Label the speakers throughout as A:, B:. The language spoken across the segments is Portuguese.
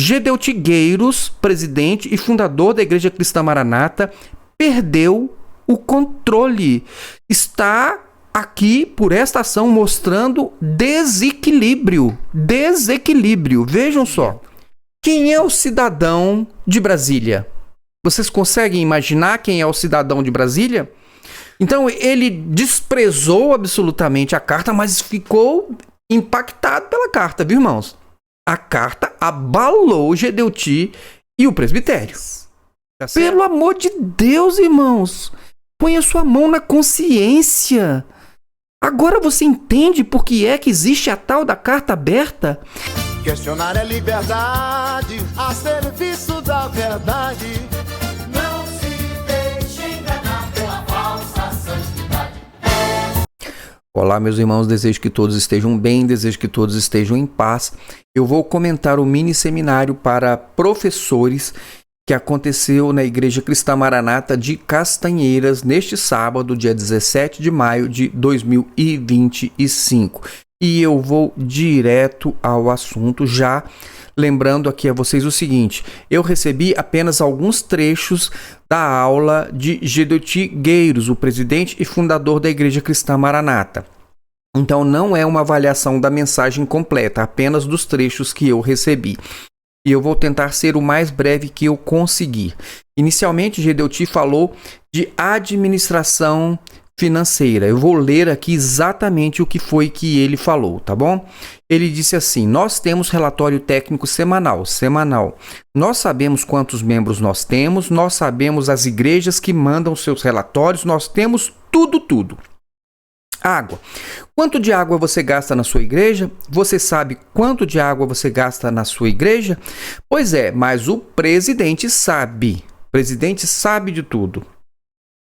A: Gedeuti Gueiros, presidente e fundador da Igreja Cristã Maranata, perdeu o controle. Está aqui, por esta ação, mostrando desequilíbrio. Desequilíbrio. Vejam só. Quem é o cidadão de Brasília? Vocês conseguem imaginar quem é o cidadão de Brasília? Então, ele desprezou absolutamente a carta, mas ficou impactado pela carta, viu, irmãos? A carta abalou Gedeuti e o presbitério. Tá certo? Pelo amor de Deus, irmãos, ponha sua mão na consciência. Agora você entende por que é que existe a tal da carta aberta?
B: Questionar é liberdade, a serviço da verdade. Não se deixe enganar pela falsa santidade.
A: Olá, meus irmãos, desejo que todos estejam bem, desejo que todos estejam em paz. Eu vou comentar o mini seminário para professores que aconteceu na Igreja Cristã Maranata de Castanheiras neste sábado, dia 17 de maio de 2025. E eu vou direto ao assunto, já lembrando aqui a vocês o seguinte: eu recebi apenas alguns trechos da aula de Gedeuti Gueiros, o presidente e fundador da Igreja Cristã Maranata. Então não é uma avaliação da mensagem completa, apenas dos trechos que eu recebi. E eu vou tentar ser o mais breve que eu conseguir. Inicialmente, Gedeuti falou de administração financeira. Eu vou ler aqui exatamente o que foi que ele falou, tá bom? Ele disse assim: nós temos relatório técnico semanal. Nós sabemos quantos membros nós temos, nós sabemos as igrejas que mandam seus relatórios, nós temos tudo. Água. Quanto de água você gasta na sua igreja? Você sabe quanto de água você gasta na sua igreja? Pois é, mas o presidente sabe. O presidente sabe de tudo.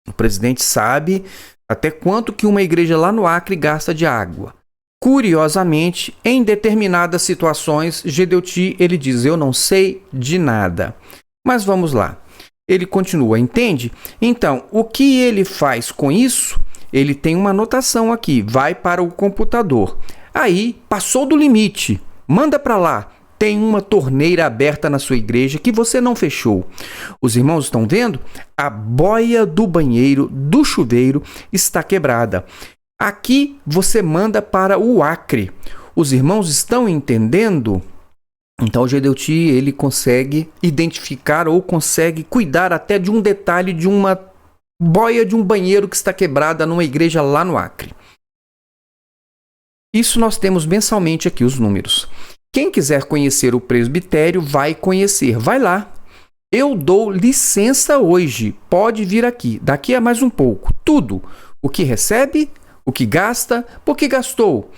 A: O presidente sabe até quanto que uma igreja lá no Acre gasta de água. Curiosamente, em determinadas situações, Gedeuti, ele diz: eu não sei de nada. Mas vamos lá. Ele continua, entende? Então, o que ele faz com isso? Ele tem uma anotação aqui, vai para o computador. Aí, passou do limite, manda para lá. Tem uma torneira aberta na sua igreja que você não fechou. Os irmãos estão vendo? A boia do banheiro, do chuveiro, está quebrada. Aqui você manda para o Acre. Os irmãos estão entendendo? Então o Gedeuti, ele consegue identificar ou consegue cuidar até de um detalhe de uma boia de um banheiro que está quebrada numa igreja lá no Acre. Isso nós temos mensalmente aqui os números. Quem quiser conhecer o presbitério vai conhecer. Vai lá. Eu dou licença hoje. Pode vir aqui. Daqui a mais um pouco. Tudo. O que recebe, o que gasta, por que gastou,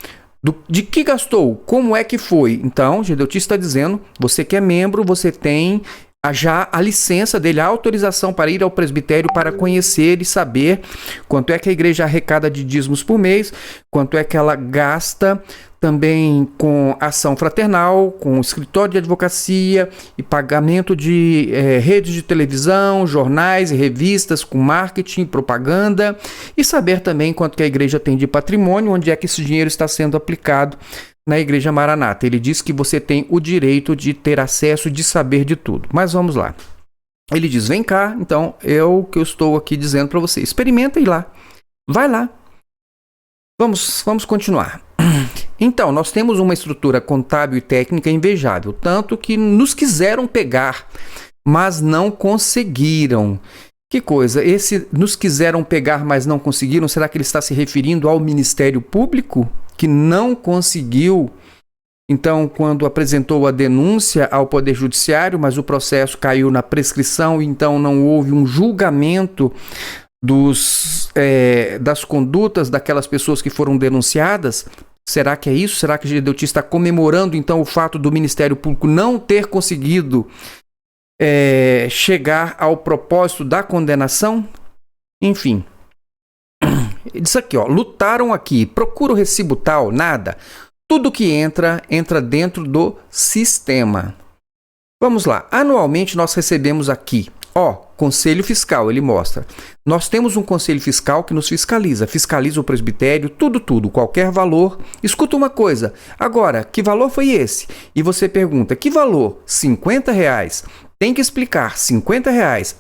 A: de que gastou, como é que foi. Então, Gedeuti está dizendo, você que é membro, você tem já a licença dele, a autorização para ir ao presbitério para conhecer e saber quanto é que a igreja arrecada de dízimos por mês, quanto é que ela gasta também com ação fraternal, com escritório de advocacia e pagamento de redes de televisão, jornais e revistas com marketing, propaganda, e saber também quanto que a igreja tem de patrimônio, onde é que esse dinheiro está sendo aplicado na Igreja Maranata. Ele diz que você tem o direito de ter acesso, de saber de tudo. Mas vamos lá. Ele diz, vem cá, então, é o que eu estou aqui dizendo para você. Experimenta ir lá. Vai lá. Vamos continuar. Então, nós temos uma estrutura contábil e técnica invejável, tanto que nos quiseram pegar, mas não conseguiram. Que coisa, esse nos quiseram pegar, mas não conseguiram, será que ele está se referindo ao Ministério Público, que não conseguiu, então, quando apresentou a denúncia ao Poder Judiciário, mas o processo caiu na prescrição, então não houve um julgamento das condutas daquelas pessoas que foram denunciadas? Será que é isso? Será que Gedeuti está comemorando, então, o fato do Ministério Público não ter conseguido chegar ao propósito da condenação? Enfim. Isso aqui, ó, lutaram aqui, procura o recibo tal, nada. Tudo que entra dentro do sistema. Vamos lá. Anualmente nós recebemos aqui Conselho Fiscal, ele mostra. Nós temos um Conselho Fiscal que nos fiscaliza o presbitério, tudo, qualquer valor. Escuta uma coisa, agora, que valor foi esse? E você pergunta, que valor? R$50. Tem que explicar, R$50.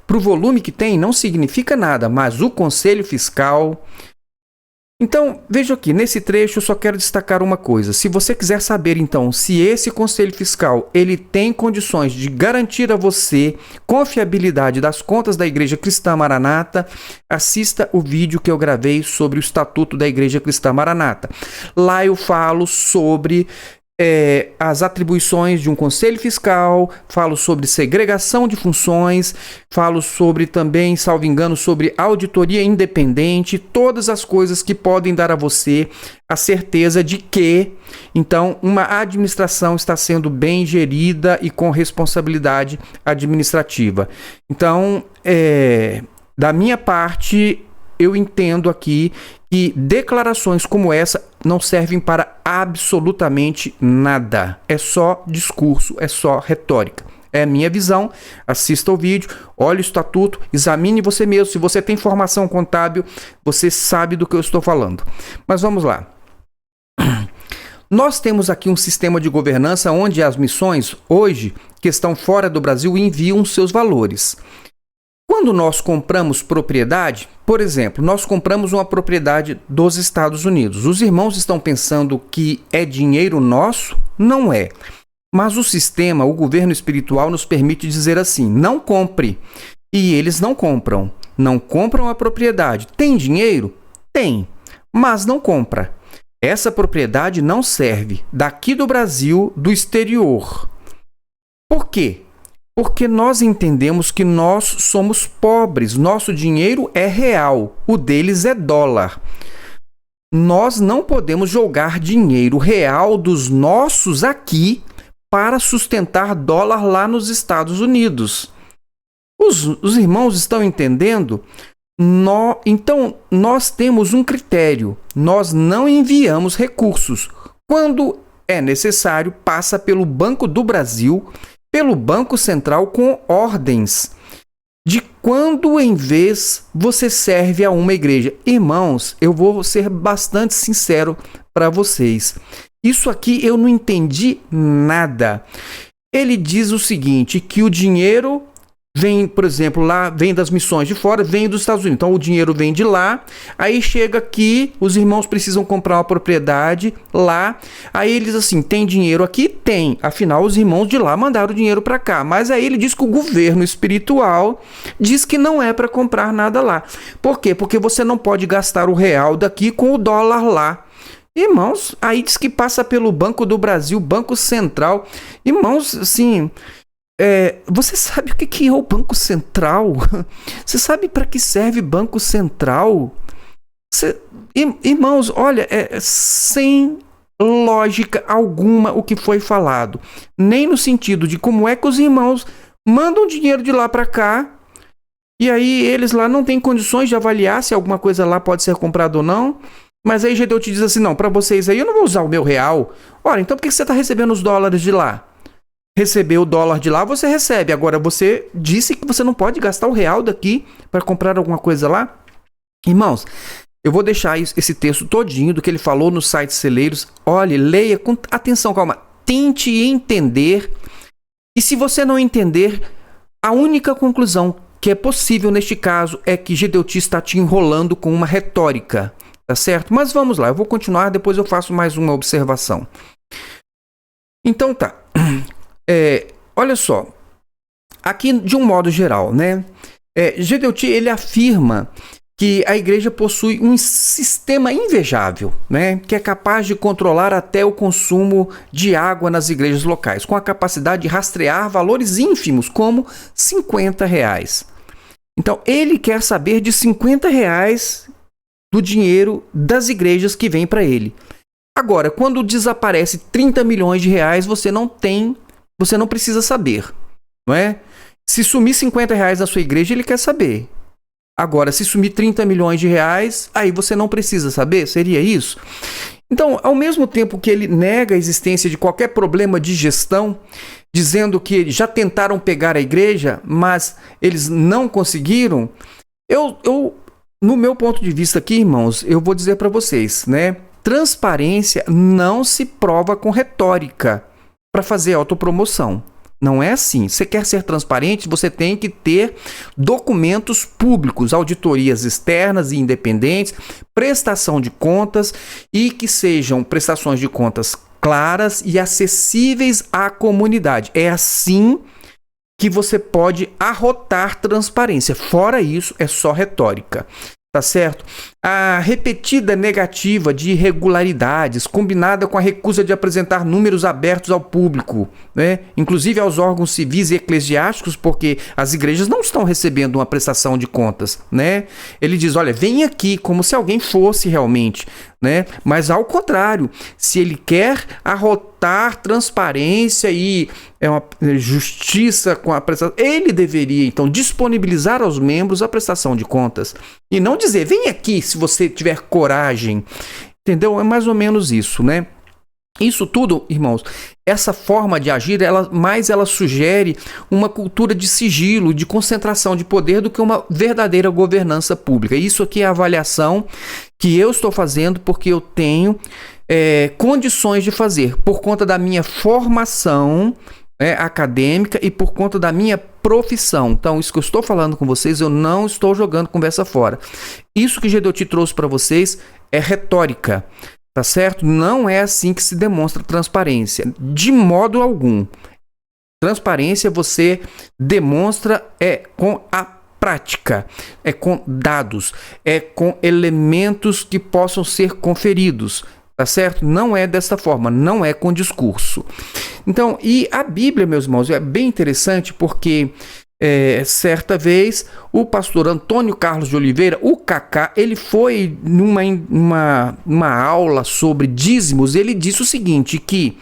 A: Para o volume que tem não significa nada, mas o Conselho Fiscal... Então, veja aqui, nesse trecho eu só quero destacar uma coisa. Se você quiser saber, então, se esse Conselho Fiscal ele tem condições de garantir a você confiabilidade das contas da Igreja Cristã Maranata, assista o vídeo que eu gravei sobre o Estatuto da Igreja Cristã Maranata. Lá eu falo sobre... as atribuições de um conselho fiscal, falo sobre segregação de funções, falo sobre também, salvo engano, sobre auditoria independente, todas as coisas que podem dar a você a certeza de que, então, uma administração está sendo bem gerida e com responsabilidade administrativa. Então, da minha parte, eu entendo aqui que declarações como essa não servem para absolutamente nada. É só discurso, é só retórica. É a minha visão. Assista o vídeo, olhe o estatuto, examine você mesmo. Se você tem formação contábil, você sabe do que eu estou falando. Mas vamos lá. Nós temos aqui um sistema de governança onde as missões, hoje, que estão fora do Brasil, enviam seus valores. Quando nós compramos propriedade, por exemplo, nós compramos uma propriedade dos Estados Unidos. Os irmãos estão pensando que é dinheiro nosso? Não é. Mas o sistema, o governo espiritual nos permite dizer assim, não compre. E eles não compram. Não compram a propriedade. Tem dinheiro? Tem. Mas não compra. Essa propriedade não serve daqui do Brasil, do exterior. Por quê? Porque nós entendemos que nós somos pobres, nosso dinheiro é real, o deles é dólar. Nós não podemos jogar dinheiro real dos nossos aqui para sustentar dólar lá nos Estados Unidos. Os irmãos estão entendendo? Então, nós temos um critério, nós não enviamos recursos. Quando é necessário, passa pelo Banco do Brasil, pelo Banco Central com ordens de quando em vez você serve a uma igreja. Irmãos, eu vou ser bastante sincero para vocês. Isso aqui eu não entendi nada. Ele diz o seguinte, que o dinheiro vem, por exemplo, lá vem das missões de fora, vem dos Estados Unidos. Então o dinheiro vem de lá, aí chega aqui, os irmãos precisam comprar uma propriedade lá. Aí eles assim, tem dinheiro aqui? Tem. Afinal, os irmãos de lá mandaram o dinheiro para cá. Mas aí ele diz que o governo espiritual diz que não é para comprar nada lá. Por quê? Porque você não pode gastar o real daqui com o dólar lá. Irmãos, aí diz que passa pelo Banco do Brasil, Banco Central. Irmãos, assim... você sabe o que é o Banco Central? Você sabe para que serve Banco Central? Irmãos, olha, sem lógica alguma o que foi falado. Nem no sentido de como é que os irmãos mandam dinheiro de lá para cá e aí eles lá não têm condições de avaliar se alguma coisa lá pode ser comprada ou não. Mas aí Gedeu te diz assim, não, para vocês aí eu não vou usar o meu real. Ora, então por que você está recebendo os dólares de lá? Receber o dólar de lá, você recebe. Agora, você disse que você não pode gastar o real daqui para comprar alguma coisa lá? Irmãos, eu vou deixar esse texto todinho do que ele falou no site Celeiros. Olhe, leia com atenção, calma. Tente entender. E se você não entender, a única conclusão que é possível neste caso é que Gedeuti está te enrolando com uma retórica. Tá certo? Mas vamos lá, eu vou continuar, depois eu faço mais uma observação. Então tá. Olha só, aqui de um modo geral, né? Gedeuti, ele afirma que a igreja possui um sistema invejável, né? Que é capaz de controlar até o consumo de água nas igrejas locais, com a capacidade de rastrear valores ínfimos, como R$50. Então, ele quer saber de R$50 do dinheiro das igrejas que vem para ele. Agora, quando desaparece 30 milhões de reais, você não precisa saber, não é? Se sumir R$50 na sua igreja, ele quer saber. Agora, se sumir 30 milhões de reais, aí você não precisa saber? Seria isso? Então, ao mesmo tempo que ele nega a existência de qualquer problema de gestão, dizendo que já tentaram pegar a igreja, mas eles não conseguiram. No meu ponto de vista aqui, irmãos, eu vou dizer para vocês, né? Transparência não se prova com retórica para fazer autopromoção. Não é assim. Você quer ser transparente, você tem que ter documentos públicos, auditorias externas e independentes, prestação de contas e que sejam prestações de contas claras e acessíveis à comunidade. É assim que você pode arrotar transparência. Fora isso, é só retórica. Tá certo? A repetida negativa de irregularidades, combinada com a recusa de apresentar números abertos ao público, né? Inclusive aos órgãos civis e eclesiásticos, porque as igrejas não estão recebendo uma prestação de contas, né? Ele diz, olha, vem aqui, como se alguém fosse realmente, né? Mas ao contrário, se ele quer arrotar transparência e uma justiça com a prestação, ele deveria então disponibilizar aos membros a prestação de contas e não dizer, vem aqui se você tiver coragem, entendeu? É mais ou menos isso, né? Isso tudo, irmãos, essa forma de agir, ela sugere uma cultura de sigilo, de concentração de poder do que uma verdadeira governança pública. Isso aqui é a avaliação que eu estou fazendo porque eu tenho condições de fazer, por conta da minha formação acadêmica e por conta da minha profissão. Então, isso que eu estou falando com vocês, eu não estou jogando conversa fora. Isso que Gedeuti trouxe para vocês é retórica. Tá certo? Não é assim que se demonstra transparência, de modo algum. Transparência você demonstra com a prática, é com dados, é com elementos que possam ser conferidos, tá certo? Não é dessa forma, não é com discurso. Então, e a Bíblia, meus irmãos, é bem interessante porque certa vez o pastor Antônio Carlos de Oliveira, o Cacá, ele foi numa aula sobre dízimos, ele disse o seguinte, que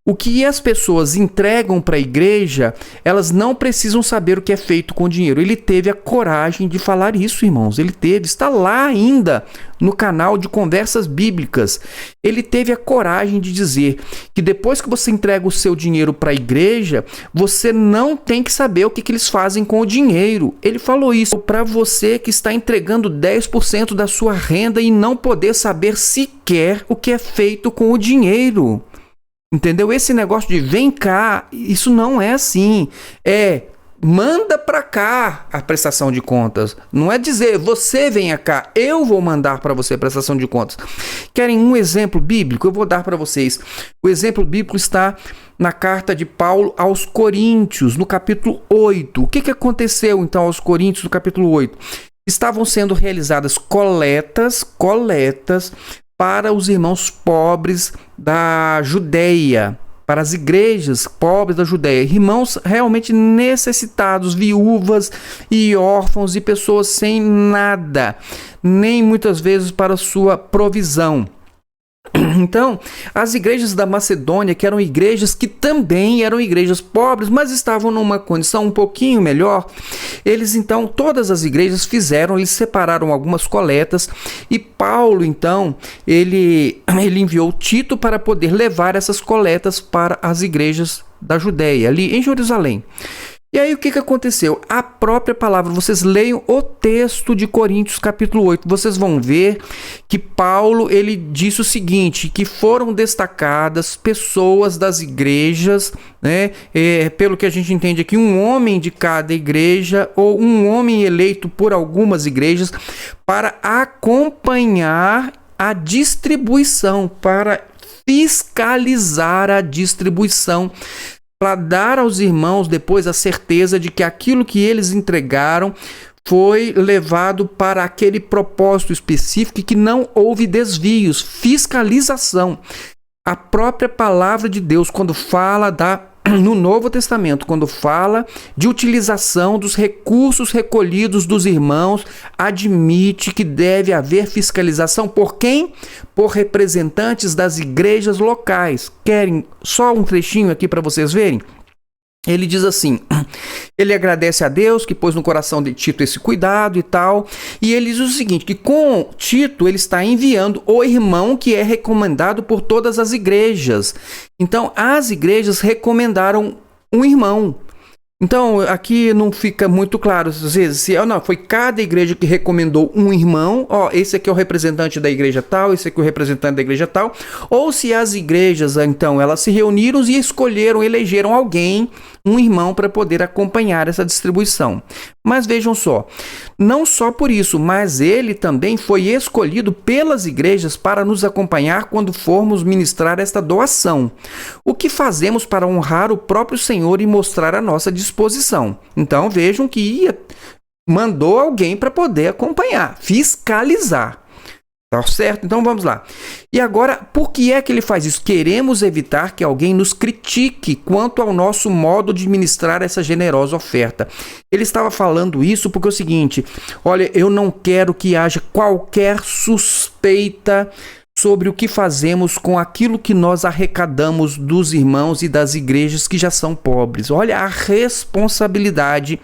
A: o que as pessoas entregam para a igreja, elas não precisam saber o que é feito com o dinheiro. Ele teve a coragem de falar isso, irmãos. Ele está lá ainda no canal de Conversas Bíblicas. Ele teve a coragem de dizer que depois que você entrega o seu dinheiro para a igreja, você não tem que saber o que eles fazem com o dinheiro. Ele falou isso para você que está entregando 10% da sua renda e não poder saber sequer o que é feito com o dinheiro. Entendeu? Esse negócio de vem cá, isso não é assim. Manda para cá a prestação de contas. Não é dizer, você venha cá, eu vou mandar para você a prestação de contas. Querem um exemplo bíblico? Eu vou dar para vocês. O exemplo bíblico está na carta de Paulo aos Coríntios, no capítulo 8. O que aconteceu então aos Coríntios, no capítulo 8? Estavam sendo realizadas coletas para os irmãos pobres da Judeia, para as igrejas pobres da Judeia, irmãos realmente necessitados, viúvas e órfãos e pessoas sem nada, nem muitas vezes para sua provisão. Então, as igrejas da Macedônia, que eram igrejas que também eram igrejas pobres, mas estavam numa condição um pouquinho melhor, todas as igrejas eles separaram algumas coletas e Paulo, então, ele enviou Tito para poder levar essas coletas para as igrejas da Judeia, ali em Jerusalém. E aí o que aconteceu? A própria palavra, vocês leiam o texto de Coríntios capítulo 8, vocês vão ver que Paulo, ele disse o seguinte, que foram destacadas pessoas das igrejas, né? Pelo que a gente entende aqui, um homem de cada igreja ou um homem eleito por algumas igrejas para acompanhar a distribuição, para fiscalizar a distribuição, para dar aos irmãos depois a certeza de que aquilo que eles entregaram foi levado para aquele propósito específico e que não houve desvios. Fiscalização. A própria palavra de Deus, quando fala no Novo Testamento, quando fala de utilização dos recursos recolhidos dos irmãos, admite que deve haver fiscalização por quem? Por representantes das igrejas locais. Querem só um trechinho aqui para vocês verem? Ele diz assim, ele agradece a Deus que pôs no coração de Tito esse cuidado e tal, e ele diz o seguinte, que com Tito ele está enviando o irmão que é recomendado por todas as igrejas. Então as igrejas recomendaram um irmão. Então, aqui não fica muito claro, às vezes, se não, foi cada igreja que recomendou um irmão, esse aqui é o representante da igreja tal, esse aqui é o representante da igreja tal, ou se as igrejas, então, elas se reuniram e escolheram, elegeram alguém, um irmão, para poder acompanhar essa distribuição. Mas vejam só, não só por isso, mas ele também foi escolhido pelas igrejas para nos acompanhar quando formos ministrar esta doação. O que fazemos para honrar o próprio Senhor e mostrar a nossa disposição? Então vejam que mandou alguém para poder acompanhar, fiscalizar. Tá certo? Então vamos lá. E agora, por que é que ele faz isso? Queremos evitar que alguém nos critique quanto ao nosso modo de ministrar essa generosa oferta. Ele estava falando isso porque é o seguinte: olha, eu não quero que haja qualquer suspeita sobre o que fazemos com aquilo que nós arrecadamos dos irmãos e das igrejas que já são pobres. Olha a responsabilidade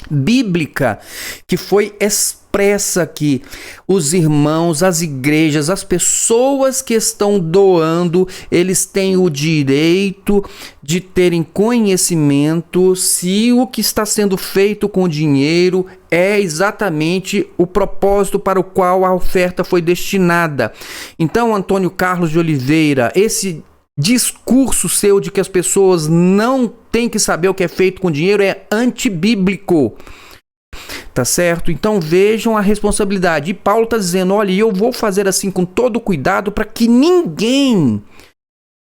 A: bíblica que foi expressa aqui. Os irmãos, as igrejas, as pessoas que estão doando, eles têm o direito de terem conhecimento se o que está sendo feito com o dinheiro é exatamente o propósito para o qual a oferta foi destinada. Então, Antônio Carlos de Oliveira, esse discurso seu de que as pessoas não têm que saber o que é feito com dinheiro é antibíblico, tá certo? Então vejam a responsabilidade. E Paulo está dizendo, olha, eu vou fazer assim com todo cuidado para que ninguém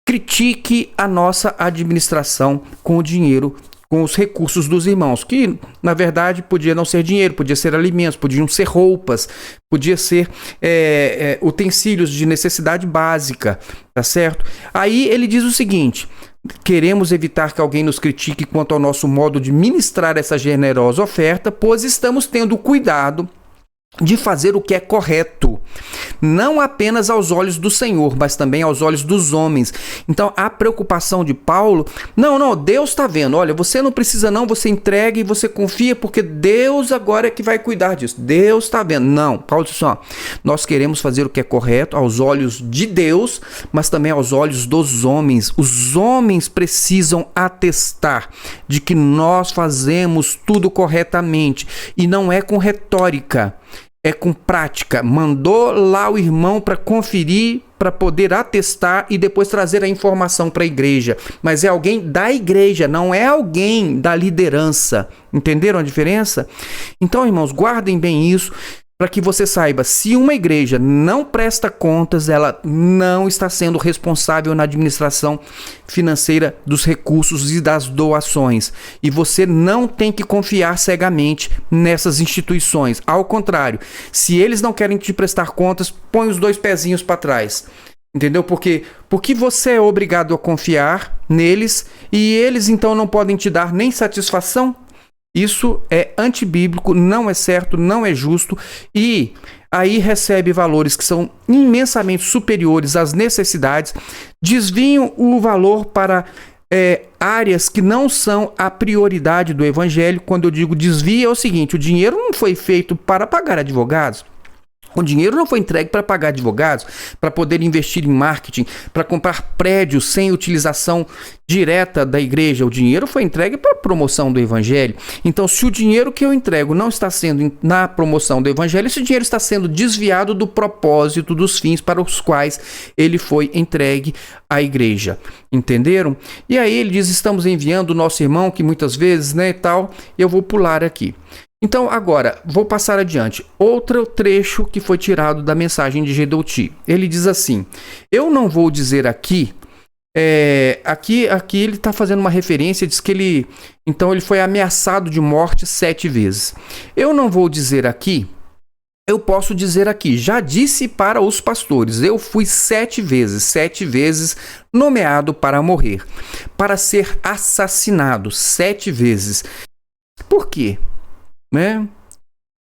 A: critique a nossa administração com o dinheiro, com os recursos dos irmãos, que na verdade podia não ser dinheiro, podia ser alimentos, podiam ser roupas, podia ser utensílios de necessidade básica, tá certo? Aí ele diz o seguinte: queremos evitar que alguém nos critique quanto ao nosso modo de ministrar essa generosa oferta, pois estamos tendo cuidado de fazer o que é correto, não apenas aos olhos do Senhor, mas também aos olhos dos homens. Então a preocupação de Paulo, não, Deus está vendo, olha, você não precisa não, você entrega e você confia, porque Deus agora é que vai cuidar disso, Deus está vendo. Não, Paulo disse, nós queremos fazer o que é correto aos olhos de Deus, mas também aos olhos dos homens. Os homens precisam atestar de que nós fazemos tudo corretamente, e não é com retórica, é com prática. Mandou lá o irmão para conferir, para poder atestar e depois trazer a informação para a igreja. Mas é alguém da igreja, não é alguém da liderança. Entenderam a diferença? Então, irmãos, guardem bem isso, para que você saiba, se uma igreja não presta contas, ela não está sendo responsável na administração financeira dos recursos e das doações. E você não tem que confiar cegamente nessas instituições. Ao contrário, se eles não querem te prestar contas, põe os 2 pezinhos para trás. Entendeu? Porque você é obrigado a confiar neles e eles então não podem te dar nem satisfação? Isso é antibíblico, não é certo, não é justo, e aí recebe valores que são imensamente superiores às necessidades, desviam o valor para áreas que não são a prioridade do evangelho. Quando eu digo desvia, é o seguinte: o dinheiro não foi feito para pagar advogados. O dinheiro não foi entregue para pagar advogados, para poder investir em marketing, para comprar prédios sem utilização direta da igreja. O dinheiro foi entregue para a promoção do evangelho. Então, se o dinheiro que eu entrego não está sendo na promoção do evangelho, esse dinheiro está sendo desviado do propósito, dos fins para os quais ele foi entregue à igreja. Entenderam? E aí ele diz, estamos enviando o nosso irmão, que muitas vezes, e tal, eu vou pular aqui. Então, agora, vou passar adiante. Outro trecho que foi tirado da mensagem de Gedoti. Ele diz assim, eu não vou dizer aqui, aqui ele está fazendo uma referência, diz que ele foi ameaçado de morte 7 vezes. Eu não vou dizer aqui, eu posso dizer aqui, já disse para os pastores, eu fui 7 vezes nomeado para morrer, para ser assassinado 7 vezes. Por quê?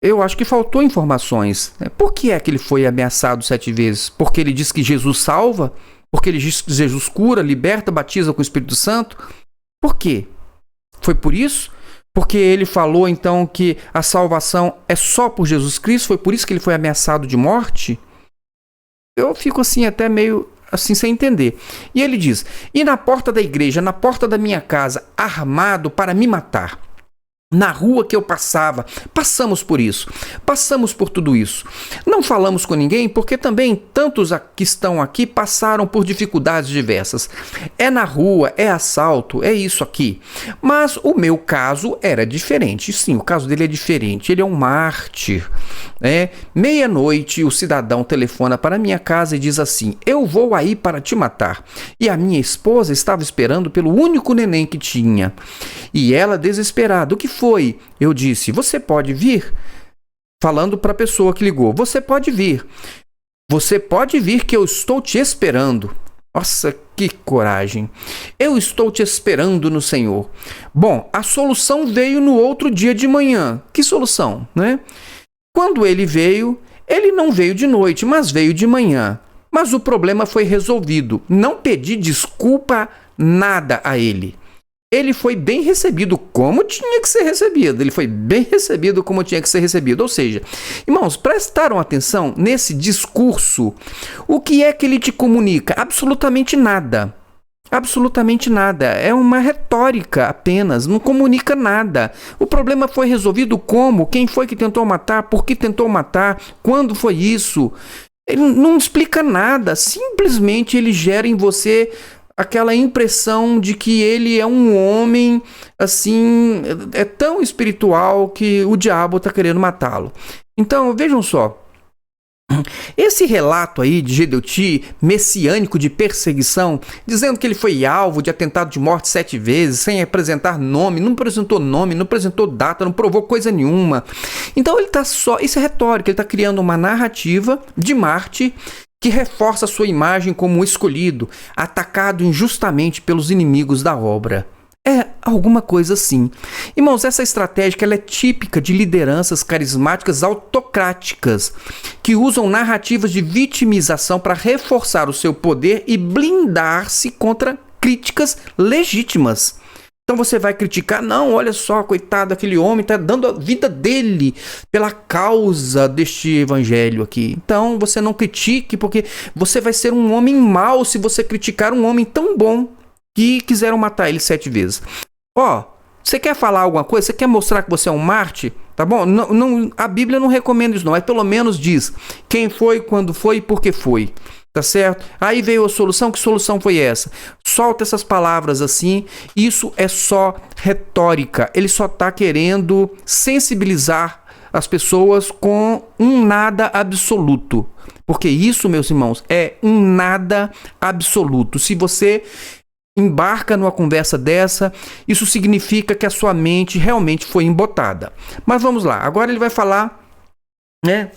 A: Eu acho que faltou informações. Por que é que ele foi ameaçado 7 vezes? Porque ele diz que Jesus salva? Porque ele diz que Jesus cura, liberta, batiza com o Espírito Santo? Por quê? Foi por isso? Porque ele falou então que a salvação é só por Jesus Cristo? Foi por isso que ele foi ameaçado de morte? Eu fico assim até meio assim sem entender. E ele diz: e na porta da igreja, na porta da minha casa, armado para me matar. Na rua que eu passava, passamos por isso, passamos por tudo isso. Não falamos com ninguém porque também tantos que estão aqui passaram por dificuldades diversas. É na rua, é assalto, é isso aqui. Mas o meu caso era diferente. Sim, o caso dele é diferente. Ele é um mártir. Meia-noite, o cidadão telefona para minha casa e diz assim: eu vou aí para te matar. E a minha esposa estava esperando pelo único neném que tinha. E ela, desesperada: o que foi? Eu disse: você pode vir? Falando para a pessoa que ligou: você pode vir. Você pode vir que eu estou te esperando. Nossa, que coragem. Eu estou te esperando no Senhor. Bom, a solução veio no outro dia de manhã. Que solução, né? Quando ele veio, ele não veio de noite, mas veio de manhã. Mas o problema foi resolvido. Não pedi desculpa nada a ele. Ele foi bem recebido como tinha que ser recebido. Ele foi bem recebido como tinha que ser recebido. Ou seja, irmãos, prestaram atenção nesse discurso? O que é que ele te comunica? Absolutamente nada. Absolutamente nada. É uma retórica apenas, não comunica nada. O problema foi resolvido como? Quem foi que tentou matar? Por que tentou matar? Quando foi isso? Ele não explica nada. Simplesmente ele gera em você aquela impressão de que ele é um homem, assim, é tão espiritual que o diabo está querendo matá-lo. Então, vejam só. Esse relato aí de Gedeuti, messiânico de perseguição, dizendo que ele foi alvo de atentado de morte 7 vezes, sem apresentar nome, não apresentou data, não provou coisa nenhuma. Então ele está só, isso é retórica, ele está criando uma narrativa de Marte que reforça sua imagem como um escolhido, atacado injustamente pelos inimigos da obra. É alguma coisa assim. Irmãos, essa estratégia ela é típica de lideranças carismáticas autocráticas, que usam narrativas de vitimização para reforçar o seu poder e blindar-se contra críticas legítimas. Então você vai criticar: não, olha só, coitado, aquele homem está dando a vida dele pela causa deste evangelho aqui. Então você não critique, porque você vai ser um homem mau se você criticar um homem tão bom que quiseram matar ele 7 vezes. Você quer falar alguma coisa? Você quer mostrar que você é um mártir? Tá bom? Não, a Bíblia não recomenda isso não, mas pelo menos diz quem foi, quando foi e por que foi. Tá certo? Aí veio a solução. Que solução foi essa? Solta essas palavras assim. Isso é só retórica. Ele só está querendo sensibilizar as pessoas com um nada absoluto. Porque isso, meus irmãos, é um nada absoluto. Se você embarca numa conversa dessa, isso significa que a sua mente realmente foi embotada. Mas vamos lá. Agora ele vai falar, né,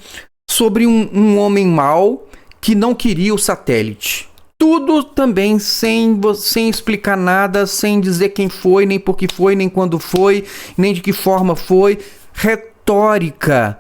A: sobre um homem mau que não queria o satélite. Tudo também sem explicar nada, sem dizer quem foi, nem por que foi, nem quando foi, nem de que forma foi. Retórica.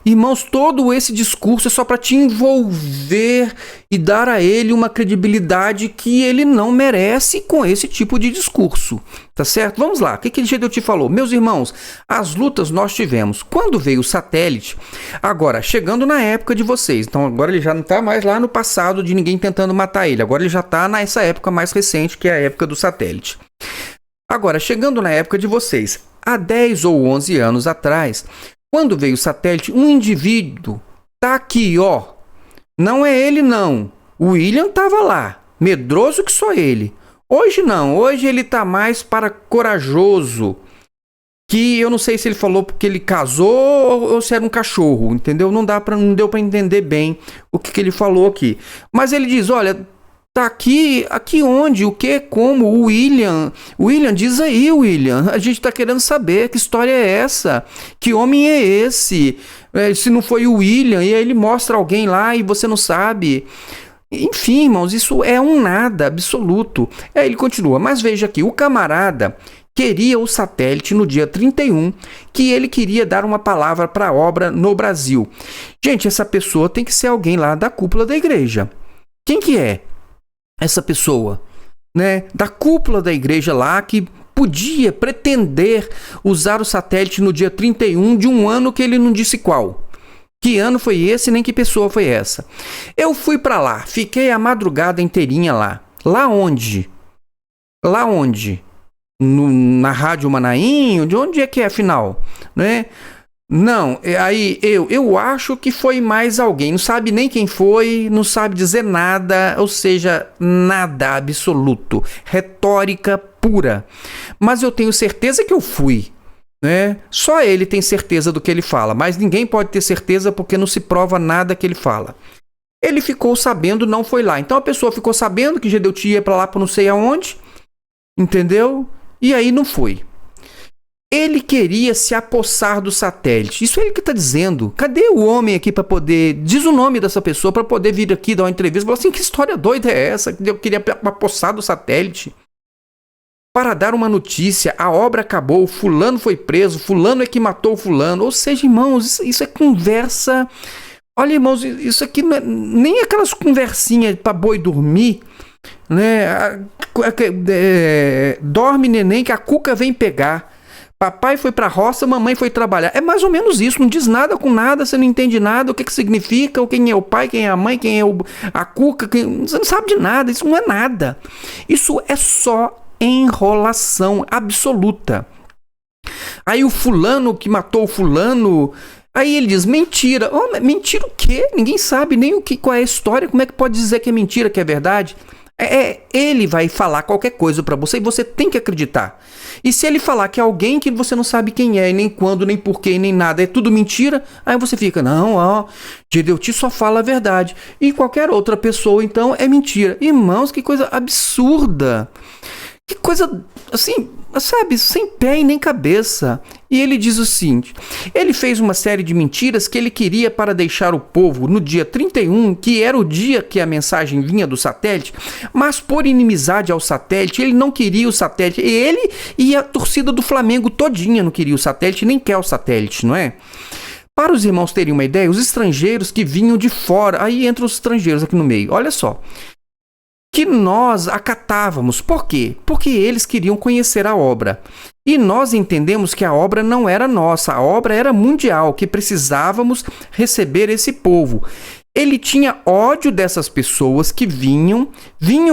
A: Irmãos, todo esse discurso é só para te envolver e dar a ele uma credibilidade que ele não merece com esse tipo de discurso. Tá certo? Vamos lá. O que Gedeuti falou? Meus irmãos, as lutas nós tivemos. Quando veio o satélite, agora, chegando na época de vocês, então agora ele já não está mais lá no passado de ninguém tentando matar ele. Agora ele já está nessa época mais recente, que é a época do satélite. Agora, chegando na época de vocês, há 10 ou 11 anos atrás, quando veio o satélite, um indivíduo tá aqui, não é ele não, o William estava lá, medroso que só ele. Hoje não, hoje ele tá mais para corajoso, que eu não sei se ele falou porque ele casou ou se era um cachorro, entendeu? Não deu para entender bem o que ele falou aqui. Mas ele diz: olha, tá aqui onde, o que, como, o William, diz aí, William, a gente tá querendo saber que história é essa, que homem é esse, se não foi o William, e aí ele mostra alguém lá e você não sabe. Enfim, irmãos, isso é um nada absoluto. Aí ele continua: mas veja aqui, o camarada queria o satélite no dia 31, que ele queria dar uma palavra para a obra no Brasil. Gente, essa pessoa tem que ser alguém lá da cúpula da igreja. Quem que é essa pessoa, né, da cúpula da igreja lá, que podia pretender usar o satélite no dia 31 de um ano que ele não disse qual? que ano foi esse, nem que pessoa foi essa. Eu fui para lá, fiquei a madrugada inteirinha lá. Lá onde? Lá onde? Na Rádio Manaim? De onde é que é, afinal? Né? Não, aí eu acho que foi mais alguém. Não sabe nem quem foi, não sabe dizer nada, ou seja, nada absoluto. Retórica pura. Mas eu tenho certeza que eu fui. Né? Só ele tem certeza do que ele fala, mas ninguém pode ter certeza porque não se prova nada que ele fala. Ele ficou sabendo, não foi lá. Então a pessoa ficou sabendo que Gedeuti ia para lá para não sei aonde, entendeu? E aí não foi. Ele queria se apossar do satélite. Isso é ele que está dizendo. Cadê o homem aqui para poder... Diz o nome dessa pessoa para poder vir aqui dar uma entrevista. Falar assim, que história doida é essa? Eu queria me apossar do satélite. Para dar uma notícia, a obra acabou, fulano foi preso, fulano é que matou fulano. Ou seja, irmãos, isso é conversa... Olha, irmãos, isso aqui não é nem aquelas conversinhas para boi dormir, né? Dorme, neném, que a cuca vem pegar. Papai foi pra roça, mamãe foi trabalhar. É mais ou menos isso, não diz nada com nada, você não entende nada, o que significa, quem é o pai, quem é a mãe, quem é a cuca, você não sabe de nada, isso não é nada. Isso é só enrolação absoluta. Aí o fulano que matou o fulano, aí ele diz mentira. Oh, mentira o quê? Ninguém sabe nem qual é a história, como é que pode dizer que é mentira, que é verdade? Ele vai falar qualquer coisa pra você e você tem que acreditar. E se ele falar que é alguém que você não sabe quem é, nem quando, nem porquê, nem nada, é tudo mentira, aí você fica, não, ó, Gedeuti só fala a verdade. E qualquer outra pessoa, então, é mentira. Irmãos, que coisa absurda. Que coisa, assim, sabe, sem pé e nem cabeça. E ele diz o seguinte, ele fez uma série de mentiras que ele queria para deixar o povo no dia 31, que era o dia que a mensagem vinha do satélite, mas por inimizade ao satélite, ele não queria o satélite. Ele e a torcida do Flamengo todinha não queria o satélite, nem quer o satélite, não é? Para os irmãos terem uma ideia, os estrangeiros que vinham de fora, aí entram os estrangeiros aqui no meio, olha só, que nós acatávamos. Por quê? Porque eles queriam conhecer a obra. E nós entendemos que a obra não era nossa, a obra era mundial, que precisávamos receber esse povo. Ele tinha ódio dessas pessoas que vinham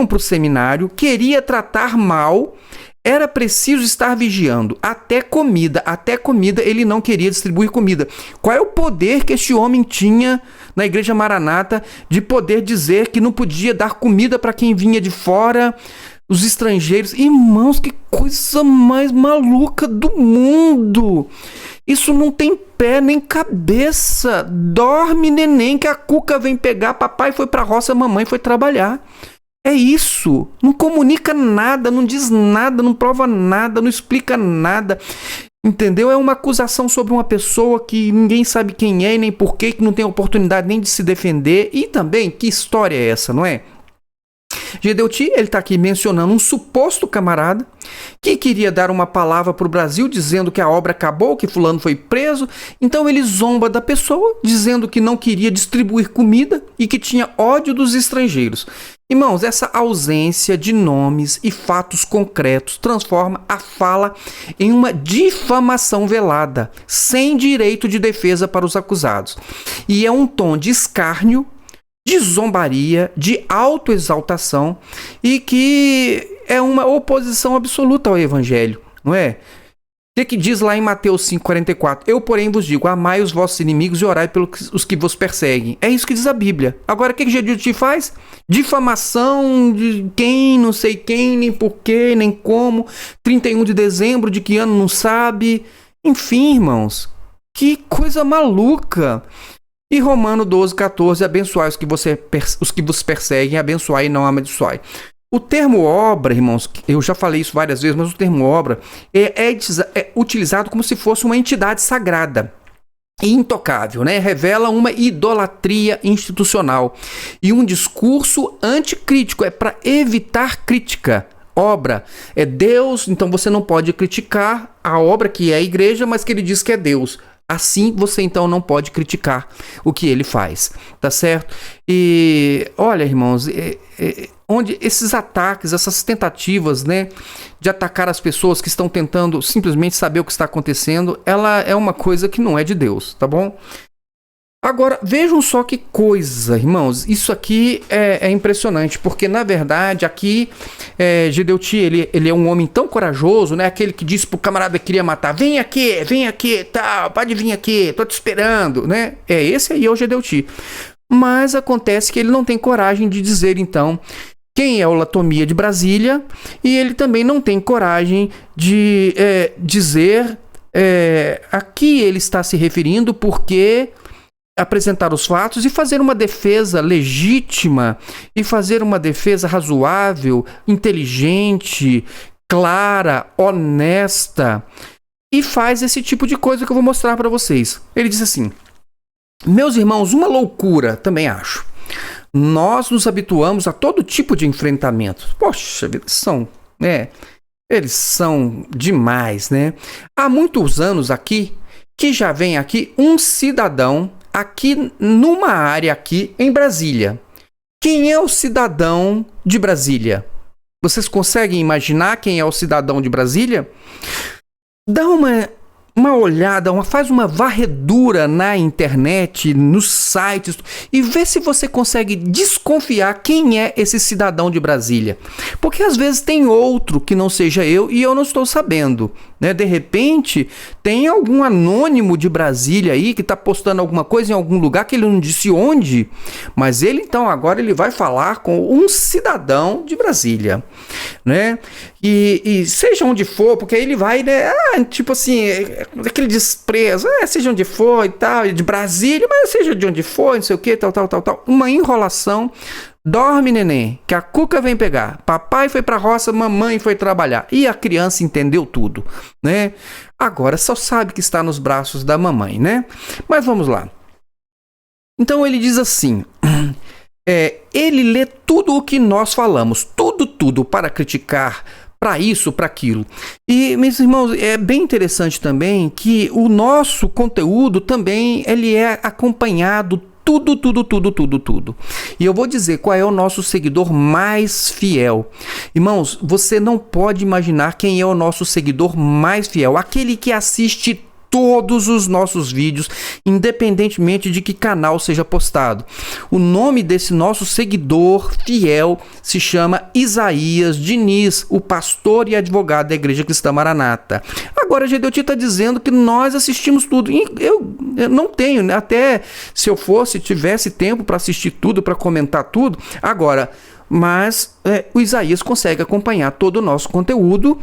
A: para o seminário, queria tratar mal, era preciso estar vigiando. Até comida ele não queria distribuir comida. Qual é o poder que este homem tinha na Igreja Maranata de poder dizer que não podia dar comida para quem vinha de fora, os estrangeiros? Irmãos, que coisa mais maluca do mundo! Isso não tem pé nem cabeça. Dorme, neném, que a cuca vem pegar. Papai foi pra roça, mamãe foi trabalhar. É isso. Não comunica nada, não diz nada, não prova nada, não explica nada. Entendeu? É uma acusação sobre uma pessoa que ninguém sabe quem é e nem porquê, que não tem oportunidade nem de se defender. E também, que história é essa, não é? Gedeuti, ele está aqui mencionando um suposto camarada que queria dar uma palavra para o Brasil dizendo que a obra acabou, que fulano foi preso. Então ele zomba da pessoa, dizendo que não queria distribuir comida e que tinha ódio dos estrangeiros. Irmãos, essa ausência de nomes e fatos concretos transforma a fala em uma difamação velada, sem direito de defesa para os acusados. E é um tom de escárnio, de zombaria, de autoexaltação e que é uma oposição absoluta ao evangelho, não é? O que diz lá em Mateus 5,44? Eu, porém, vos digo, amai os vossos inimigos e orai pelos que vos perseguem. É isso que diz a Bíblia. Agora, o que Gedeuti faz? Difamação de quem, não sei quem, nem porquê, nem como. 31 de dezembro, de que ano, não sabe. Enfim, irmãos, que coisa maluca. E Romano 12,14, abençoai os que vos perseguem, abençoai e não amaldiçoai. O termo obra, irmãos, eu já falei isso várias vezes, mas o termo obra é utilizado como se fosse uma entidade sagrada e intocável, né? Revela uma idolatria institucional e um discurso anticrítico, é para evitar crítica. Obra é Deus, então você não pode criticar a obra que é a igreja, mas que ele diz que é Deus. Assim você então não pode criticar o que ele faz, tá certo? E olha, irmãos, onde esses ataques, essas tentativas, né, de atacar as pessoas que estão tentando simplesmente saber o que está acontecendo, ela é uma coisa que não é de Deus, tá bom? Agora, vejam só que coisa, irmãos. Isso aqui é impressionante, porque, na verdade, aqui, Gedeuti, ele é um homem tão corajoso, né? Aquele que disse pro camarada que queria matar, vem aqui, tal, pode vir aqui, tô te esperando, né? Esse aí é o Gedeuti. Mas acontece que ele não tem coragem de dizer, então, quem é o Latomia de Brasília, e ele também não tem coragem de dizer a que ele está se referindo, porque apresentar os fatos e fazer uma defesa legítima e fazer uma defesa razoável, inteligente, clara, honesta, e faz esse tipo de coisa que eu vou mostrar para vocês. Ele diz assim: meus irmãos, uma loucura, também acho. Nós nos habituamos a todo tipo de enfrentamento. Poxa, eles são demais, né? Há muitos anos aqui que já vem aqui um cidadão aqui numa área aqui em Brasília. Quem é o cidadão de Brasília? Vocês conseguem imaginar quem é o cidadão de Brasília? Dá uma olhada, faz uma varredura na internet, nos sites, e vê se você consegue desconfiar quem é esse cidadão de Brasília. Porque às vezes tem outro que não seja eu e eu não estou sabendo, né? De repente tem algum anônimo de Brasília aí que está postando alguma coisa em algum lugar que ele não disse onde, mas ele então agora ele vai falar com um cidadão de Brasília, né? E seja onde for, porque aí ele vai, né? Tipo assim, aquele desprezo, seja onde for e tal, de Brasília, mas seja de onde for, não sei o que, tal. Uma enrolação. Dorme, neném, que a cuca vem pegar. Papai foi pra roça, mamãe foi trabalhar. E a criança entendeu tudo, né? Agora só sabe que está nos braços da mamãe, né? Mas vamos lá. Então ele diz assim: ele lê tudo o que nós falamos, tudo para criticar, para isso, para aquilo. E, meus irmãos, é bem interessante também que o nosso conteúdo também ele é acompanhado tudo. E eu vou dizer qual é o nosso seguidor mais fiel. Irmãos, você não pode imaginar quem é o nosso seguidor mais fiel. Aquele que assiste todos os nossos vídeos, independentemente de que canal seja postado. O nome desse nosso seguidor fiel se chama Isaías Diniz, o pastor e advogado da Igreja Cristã Maranata. Agora, Gedeuti está dizendo que nós assistimos tudo. E eu não tenho, né? Até se eu tivesse tempo para assistir tudo, para comentar tudo. Agora, mas o Isaías consegue acompanhar todo o nosso conteúdo.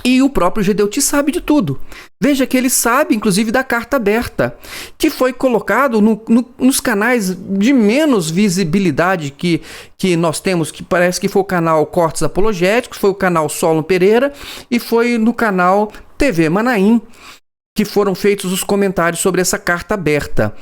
A: E o próprio Gedeuti sabe de tudo. Veja que ele sabe, inclusive, da carta aberta, que foi colocado nos canais de menos visibilidade que nós temos, que parece que foi o canal Cortes Apologéticos, foi o canal Solon Pereira e foi no canal TV Manaim, que foram feitos os comentários sobre essa carta aberta.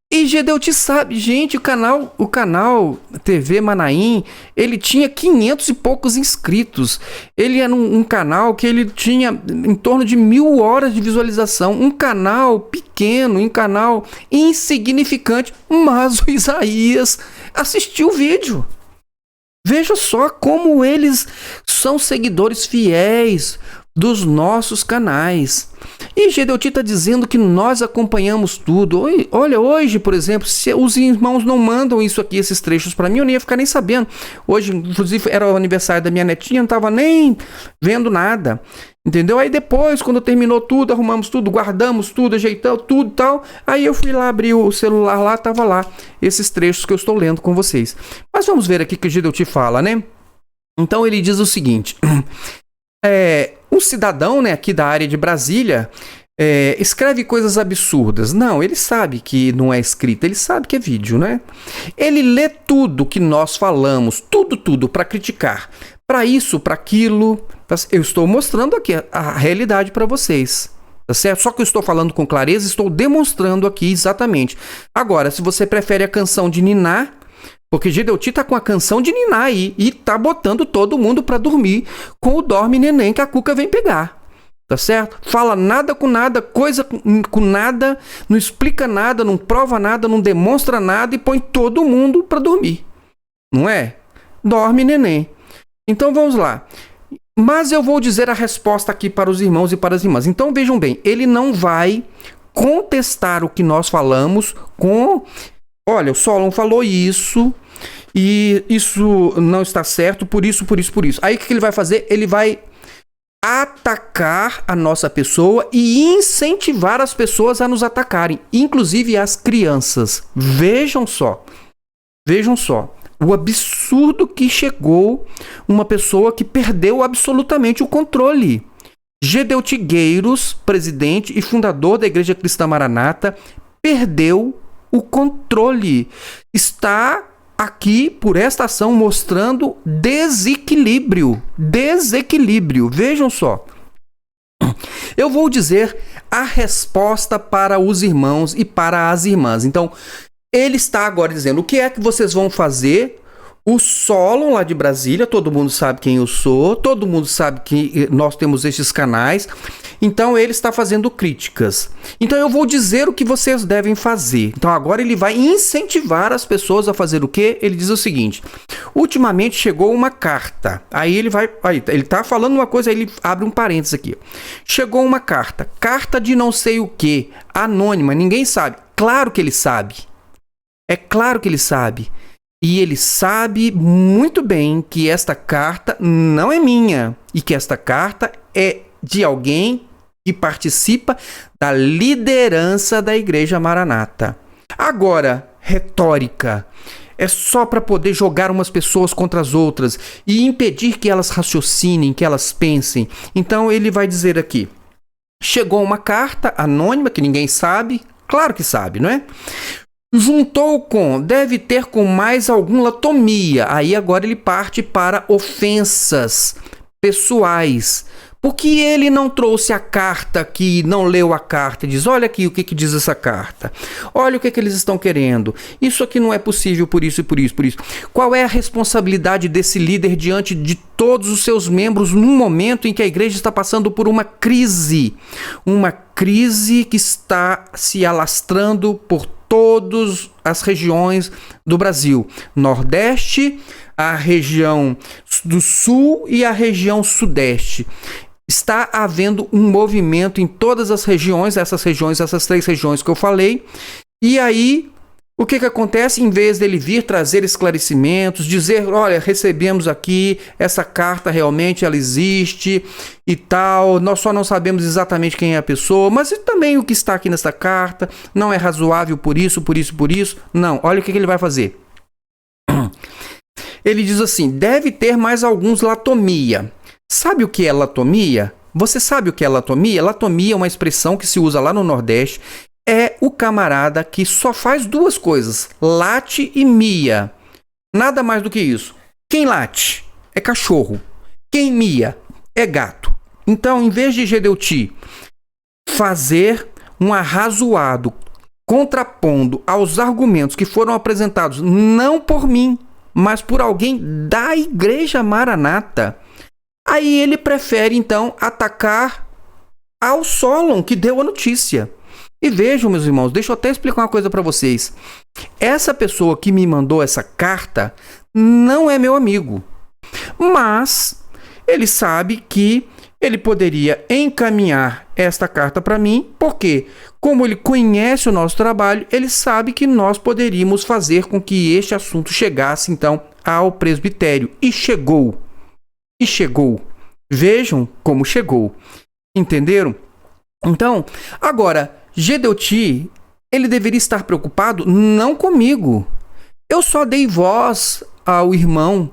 A: E Gedeuti sabe, gente, o canal TV Manaim, ele tinha 500 e poucos inscritos. Ele era um canal que ele tinha em torno de 1000 horas de visualização. Um canal pequeno, um canal insignificante, mas o Isaías assistiu o vídeo. Veja só como eles são seguidores fiéis dos nossos canais. E Gedeuti está dizendo que nós acompanhamos tudo. Olha, hoje, por exemplo, se os irmãos não mandam isso aqui, esses trechos para mim, eu nem ia ficar nem sabendo. Hoje, inclusive, era o aniversário da minha netinha, não estava nem vendo nada. Entendeu? Aí depois, quando terminou tudo, arrumamos tudo, guardamos tudo, ajeitamos tudo e tal. Aí eu fui lá, abri o celular lá, estava lá esses trechos que eu estou lendo com vocês. Mas vamos ver aqui o que o Gedeuti fala, né? Então ele diz o seguinte: um cidadão, né, aqui da área de Brasília escreve coisas absurdas. Não, ele sabe que não é escrito, ele sabe que é vídeo, né? Ele lê tudo que nós falamos, tudo para criticar, para isso, para aquilo. Eu estou mostrando aqui a realidade para vocês, tá certo? Só que eu estou falando com clareza, estou demonstrando aqui exatamente. Agora, se você prefere a canção de ninar, porque Gedeuti tá com a canção de ninar aí e tá botando todo mundo para dormir com o dorme neném que a cuca vem pegar. Tá certo? Fala nada com nada, coisa com nada, não explica nada, não prova nada, não demonstra nada e põe todo mundo para dormir. Não é? Dorme neném. Então vamos lá. Mas eu vou dizer a resposta aqui para os irmãos e para as irmãs. Então vejam bem, ele não vai contestar o que nós falamos com... Olha, o Solon falou isso e isso não está certo, por isso. Aí o que ele vai fazer? Ele vai atacar a nossa pessoa e incentivar as pessoas a nos atacarem, inclusive as crianças. Vejam só o absurdo que chegou uma pessoa que perdeu absolutamente o controle. Gedeuti Gueiros, presidente e fundador da Igreja Cristã Maranata, perdeu o controle. Está aqui, por esta ação, mostrando desequilíbrio. Vejam só. Eu vou dizer a resposta para os irmãos e para as irmãs. Então, ele está agora dizendo: o que é que vocês vão fazer? O Solon, lá de Brasília, todo mundo sabe quem eu sou, todo mundo sabe que nós temos estes canais, então ele está fazendo críticas. Então eu vou dizer o que vocês devem fazer. Então agora ele vai incentivar as pessoas a fazer o quê? Ele diz o seguinte: ultimamente chegou uma carta. Aí ele está falando uma coisa, aí ele abre um parênteses aqui. Chegou uma carta de não sei o que, anônima, ninguém sabe. Claro que ele sabe. É claro que ele sabe. E ele sabe muito bem que esta carta não é minha e que esta carta é de alguém que participa da liderança da Igreja Maranata. Agora, retórica. É só para poder jogar umas pessoas contra as outras e impedir que elas raciocinem, que elas pensem. Então ele vai dizer aqui: chegou uma carta anônima que ninguém sabe. Claro que sabe, não é? Juntou com, deve ter com mais algum latomia. Aí agora ele parte para ofensas pessoais. Por que ele não trouxe a carta, que não leu a carta e diz: olha aqui o que diz essa carta. Olha o que eles estão querendo. Isso aqui não é possível por isso. Qual é a responsabilidade desse líder diante de todos os seus membros num momento em que a igreja está passando por uma crise? Uma crise que está se alastrando por todas as regiões do Brasil. Nordeste, a região do Sul e a região Sudeste. Está havendo um movimento em todas as regiões, essas 3 regiões que eu falei. E aí, o que acontece? Em vez dele vir trazer esclarecimentos, dizer: olha, recebemos aqui, essa carta realmente ela existe e tal, nós só não sabemos exatamente quem é a pessoa, mas também o que está aqui nessa carta não é razoável por isso. Não, olha o que ele vai fazer. Ele diz assim: deve ter mais alguns latomia. Sabe o que é latomia? Você sabe o que é latomia? Latomia é uma expressão que se usa lá no Nordeste. É o camarada que só faz 2 coisas: late e mia. Nada mais do que isso. Quem late é cachorro. Quem mia é gato. Então, em vez de Gedeuti fazer um arrazoado contrapondo aos argumentos que foram apresentados não por mim, mas por alguém da Igreja Maranata, aí ele prefere então atacar ao Solon, que deu a notícia. E vejam, meus irmãos, deixa eu até explicar uma coisa para vocês. Essa pessoa que me mandou essa carta não é meu amigo, mas ele sabe que ele poderia encaminhar esta carta para mim, porque, como ele conhece o nosso trabalho, ele sabe que nós poderíamos fazer com que este assunto chegasse então ao presbitério. E chegou. Vejam como chegou. Entenderam? Então, agora, Gedeuti, ele deveria estar preocupado não comigo. Eu só dei voz ao irmão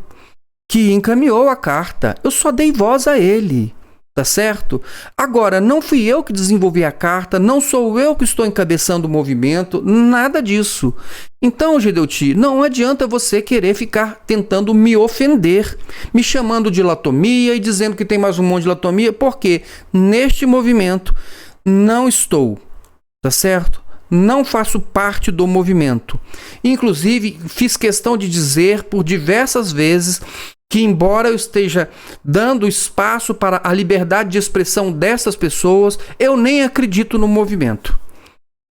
A: que encaminhou a carta. Eu só dei voz a ele. Tá certo? Agora, não fui eu que desenvolvi a carta, não sou eu que estou encabeçando o movimento, nada disso. Então, Gedeuti, não adianta você querer ficar tentando me ofender, me chamando de latomia e dizendo que tem mais um monte de latomia, porque neste movimento não estou, tá certo? Não faço parte do movimento. Inclusive, fiz questão de dizer por diversas vezes que, embora eu esteja dando espaço para a liberdade de expressão dessas pessoas, eu nem acredito no movimento.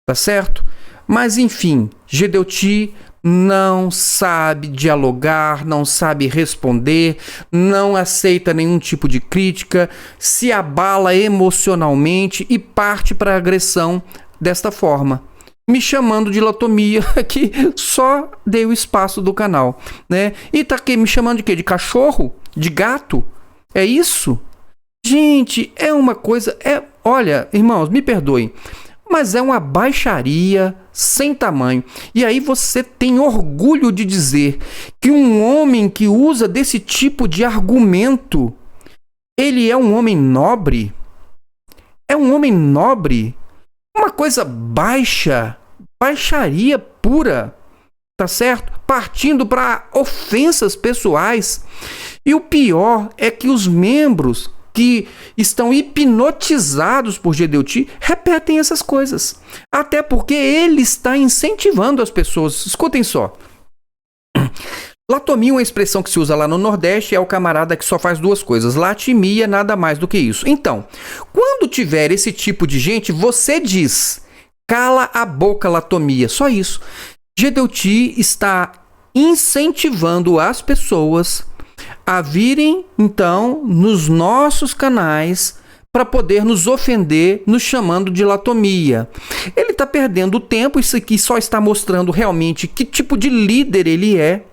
A: Tá certo? Mas, enfim, Gedeuti não sabe dialogar, não sabe responder, não aceita nenhum tipo de crítica, se abala emocionalmente e parte para a agressão desta forma, me chamando de latomia, que só dei o espaço do canal, né? E tá aqui me chamando de quê? De cachorro? De gato? É isso? Gente, é uma coisa... Olha, irmãos, me perdoem, mas é uma baixaria sem tamanho. E aí você tem orgulho de dizer que um homem que usa desse tipo de argumento, ele é um homem nobre? É um homem nobre? Uma coisa baixa, baixaria pura, tá certo? Partindo para ofensas pessoais. E o pior é que os membros que estão hipnotizados por Gedeuti repetem essas coisas. Até porque ele está incentivando as pessoas. Escutem só. Latomia é uma expressão que se usa lá no Nordeste, é o camarada que só faz duas coisas. Latimia, nada mais do que isso. Então, quando tiver esse tipo de gente, você diz, cala a boca, latomia. Só isso. Gedeuti está incentivando as pessoas a virem, então, nos nossos canais para poder nos ofender, nos chamando de latomia. Ele está perdendo o tempo, isso aqui só está mostrando realmente que tipo de líder ele é,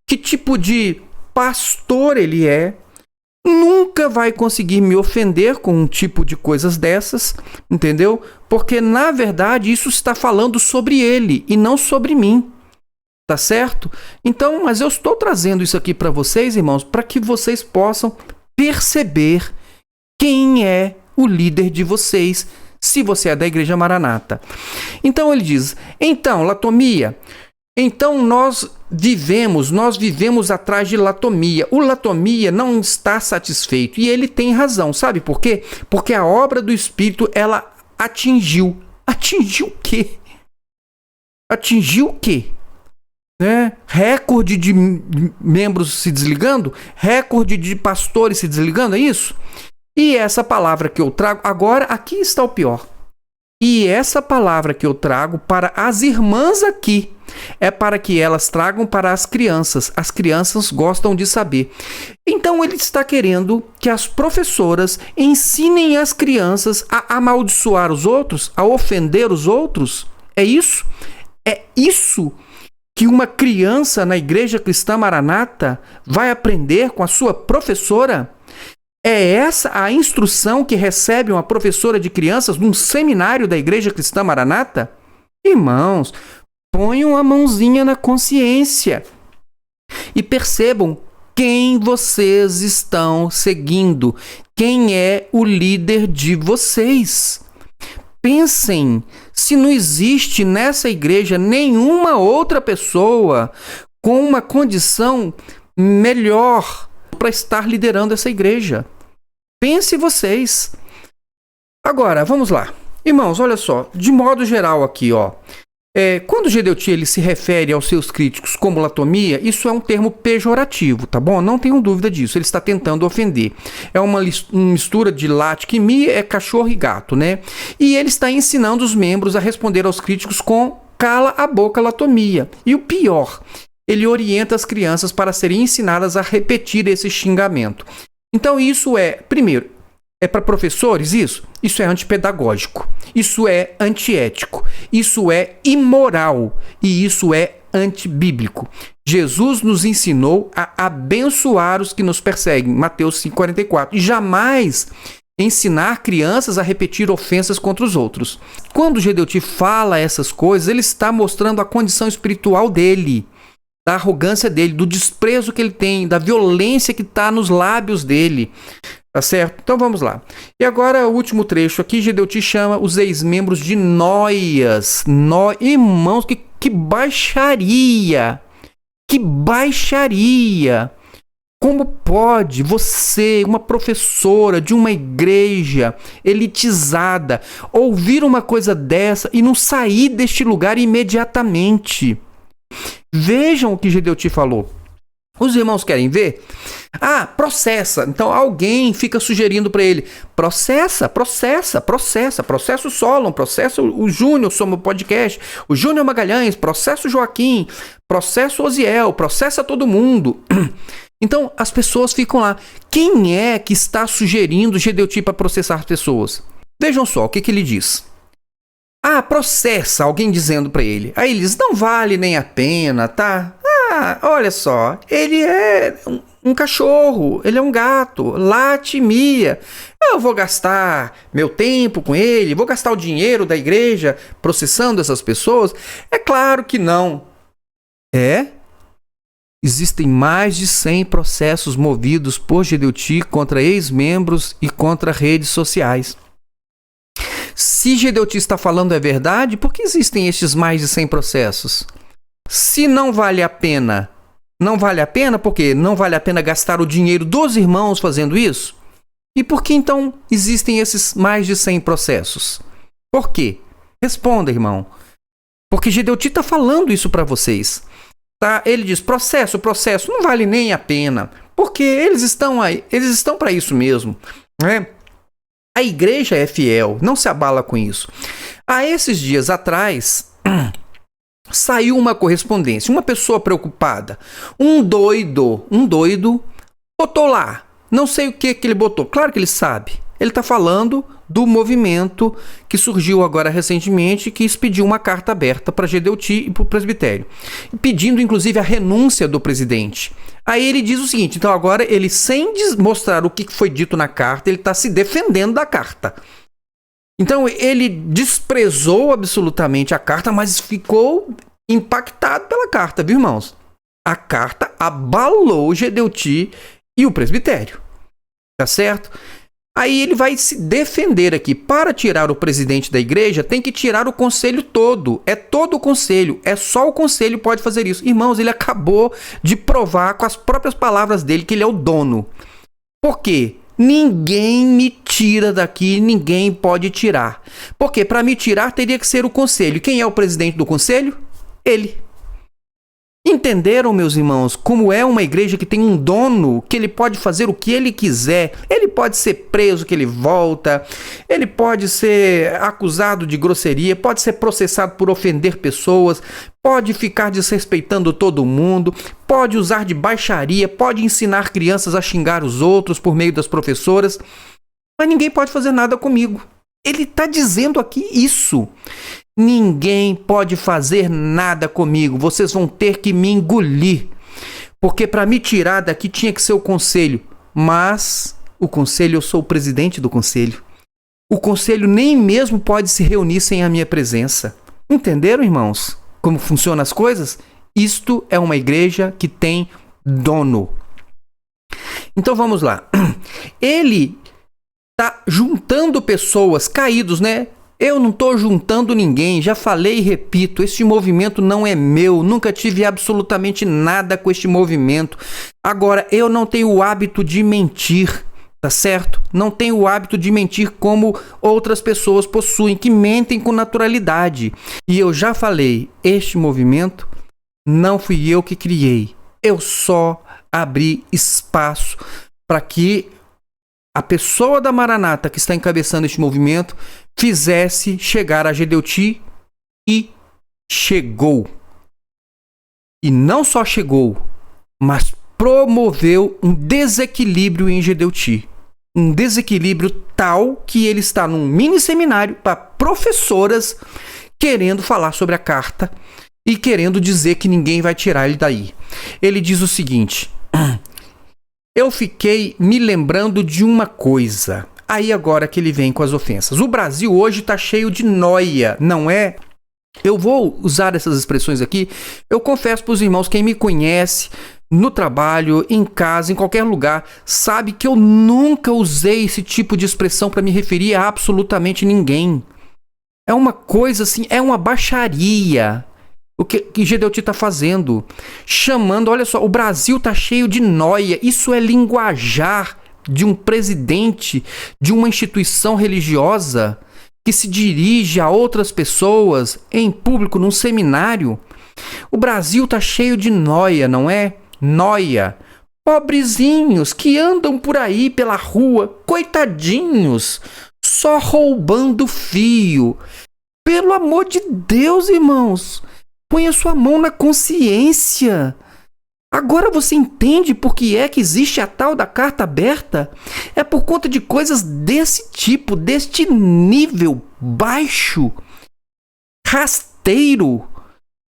A: que tipo de pastor ele é. Nunca vai conseguir me ofender com um tipo de coisas dessas, entendeu? Porque, na verdade, isso está falando sobre ele e não sobre mim. Tá certo? Então, mas eu estou trazendo isso aqui para vocês, irmãos, para que vocês possam perceber quem é o líder de vocês, se você é da Igreja Maranata. Então ele diz, então, latomia, então nós vivemos atrás de latomia. O latomia não está satisfeito e ele tem razão, sabe por quê? Porque a obra do Espírito, ela atingiu o quê? Atingiu o quê? Né? Recorde de membros se desligando, recorde de pastores se desligando, é isso? E essa palavra que eu trago, agora aqui está o pior. E essa palavra que eu trago para as irmãs aqui é para que elas tragam para as crianças. As crianças gostam de saber. Então ele está querendo que as professoras ensinem as crianças a amaldiçoar os outros, a ofender os outros. É isso? É isso que uma criança na Igreja Cristã Maranata vai aprender com a sua professora? É essa a instrução que recebe uma professora de crianças num seminário da Igreja Cristã Maranata? Irmãos, ponham a mãozinha na consciência e percebam quem vocês estão seguindo, quem é o líder de vocês. Pensem se não existe nessa igreja nenhuma outra pessoa com uma condição melhor para estar liderando essa igreja. Pense vocês. Agora, vamos lá. Irmãos, olha só, de modo geral aqui, ó. Quando Gedeuti ele se refere aos seus críticos como latomia, isso é um termo pejorativo, tá bom? Não tenham dúvida disso, ele está tentando ofender. É uma mistura de latic e mi, é cachorro e gato, né? E ele está ensinando os membros a responder aos críticos com cala a boca, latomia. E o pior, ele orienta as crianças para serem ensinadas a repetir esse xingamento. Então isso primeiro, é para professores isso? Isso é antipedagógico, isso é antiético, isso é imoral e isso é antibíblico. Jesus nos ensinou a abençoar os que nos perseguem, Mateus 5,44, e jamais ensinar crianças a repetir ofensas contra os outros. Quando Gedeuti fala essas coisas, ele está mostrando a condição espiritual dele, da arrogância dele, do desprezo que ele tem, da violência que está nos lábios dele. Tá certo? Então vamos lá. E agora o último trecho aqui, Gedeuti chama os ex-membros de nóias. Irmãos, que baixaria! Que baixaria! Como pode você, uma professora de uma igreja elitizada, ouvir uma coisa dessa e não sair deste lugar imediatamente? Vejam o que Gedeuti falou. Os irmãos querem ver? Processa. Então alguém fica sugerindo para ele, processa o Solon, processa o Júnior, somos podcast, o Júnior Magalhães, processa o Joaquim, processa o Osiel, processa todo mundo. Então as pessoas ficam lá. Quem é que está sugerindo Gedeuti para processar pessoas? Vejam só o que ele diz. processa, alguém dizendo para ele. Aí ele diz, não vale nem a pena, tá? Olha só, ele é um cachorro, ele é um gato, late e mia. Eu vou gastar meu tempo com ele, vou gastar o dinheiro da igreja processando essas pessoas? É claro que não. Existem mais de 100 processos movidos por Gedeuti contra ex-membros e contra redes sociais. Se Gedeuti está falando é verdade, por que existem estes mais de 100 processos? Se não vale a pena, porque não vale a pena gastar o dinheiro dos irmãos fazendo isso? E por que então existem esses mais de 100 processos? Por quê? Responda, irmão. Porque Gedeuti está falando isso para vocês. Tá? Ele diz, processo não vale nem a pena. Porque eles estão aí, eles estão para isso mesmo, né? A igreja é fiel, não se abala com isso. Há esses dias atrás, saiu uma correspondência, uma pessoa preocupada, um doido, botou lá, não sei o que ele botou, claro que ele sabe. Ele está falando do movimento que surgiu agora recentemente, que expediu uma carta aberta para Gedeuti e para o presbitério, pedindo inclusive a renúncia do presidente. Aí ele diz o seguinte, então agora ele, sem mostrar o que foi dito na carta, ele está se defendendo da carta. Então ele desprezou absolutamente a carta, mas ficou impactado pela carta, viu, irmãos? A carta abalou Gedeuti e o presbitério, tá certo? Aí ele vai se defender aqui. Para tirar o presidente da igreja, tem que tirar o conselho todo. É todo o conselho. É só o conselho que pode fazer isso. Irmãos, ele acabou de provar com as próprias palavras dele que ele é o dono. Por quê? Ninguém me tira daqui, ninguém pode tirar. Porque para me tirar teria que ser o conselho. Quem é o presidente do conselho? Ele. Entenderam, meus irmãos, como é uma igreja que tem um dono, que ele pode fazer o que ele quiser, ele pode ser preso que ele volta, ele pode ser acusado de grosseria, pode ser processado por ofender pessoas, pode ficar desrespeitando todo mundo, pode usar de baixaria, pode ensinar crianças a xingar os outros por meio das professoras, mas ninguém pode fazer nada comigo. Ele está dizendo aqui isso. Ninguém pode fazer nada comigo. Vocês vão ter que me engolir. Porque para me tirar daqui tinha que ser o conselho. Mas o conselho, eu sou o presidente do conselho. O conselho nem mesmo pode se reunir sem a minha presença. Entenderam, irmãos? Como funcionam as coisas? Isto é uma igreja que tem dono. Então vamos lá. Ele está juntando pessoas caídos, né? Eu não estou juntando ninguém, já falei e repito, este movimento não é meu, nunca tive absolutamente nada com este movimento. Agora, eu não tenho o hábito de mentir, tá certo? Não tenho o hábito de mentir como outras pessoas possuem, que mentem com naturalidade. E eu já falei, este movimento não fui eu que criei, eu só abri espaço para que a pessoa da Maranata que está encabeçando este movimento fizesse chegar a Gedeuti, e chegou. E não só chegou, mas promoveu um desequilíbrio em Gedeuti. Um desequilíbrio tal que ele está num mini seminário para professoras querendo falar sobre a carta e querendo dizer que ninguém vai tirar ele daí. Ele diz o seguinte: eu fiquei me lembrando de uma coisa. Aí agora que ele vem com as ofensas. O Brasil hoje está cheio de nóia, não é? Eu vou usar essas expressões aqui. Eu confesso para os irmãos, quem me conhece no trabalho, em casa, em qualquer lugar, sabe que eu nunca usei esse tipo de expressão para me referir a absolutamente ninguém. É uma coisa assim, é uma baixaria o que Gedeuti está fazendo. Chamando, olha só, o Brasil está cheio de nóia. Isso é linguajar de um presidente de uma instituição religiosa que se dirige a outras pessoas em público, num seminário. O Brasil está cheio de nóia, não é? Nóia. Pobrezinhos que andam por aí pela rua, coitadinhos, só roubando fio. Pelo amor de Deus, irmãos, põe a sua mão na consciência. Agora você entende por que é que existe a tal da carta aberta? É por conta de coisas desse tipo, deste nível baixo, rasteiro.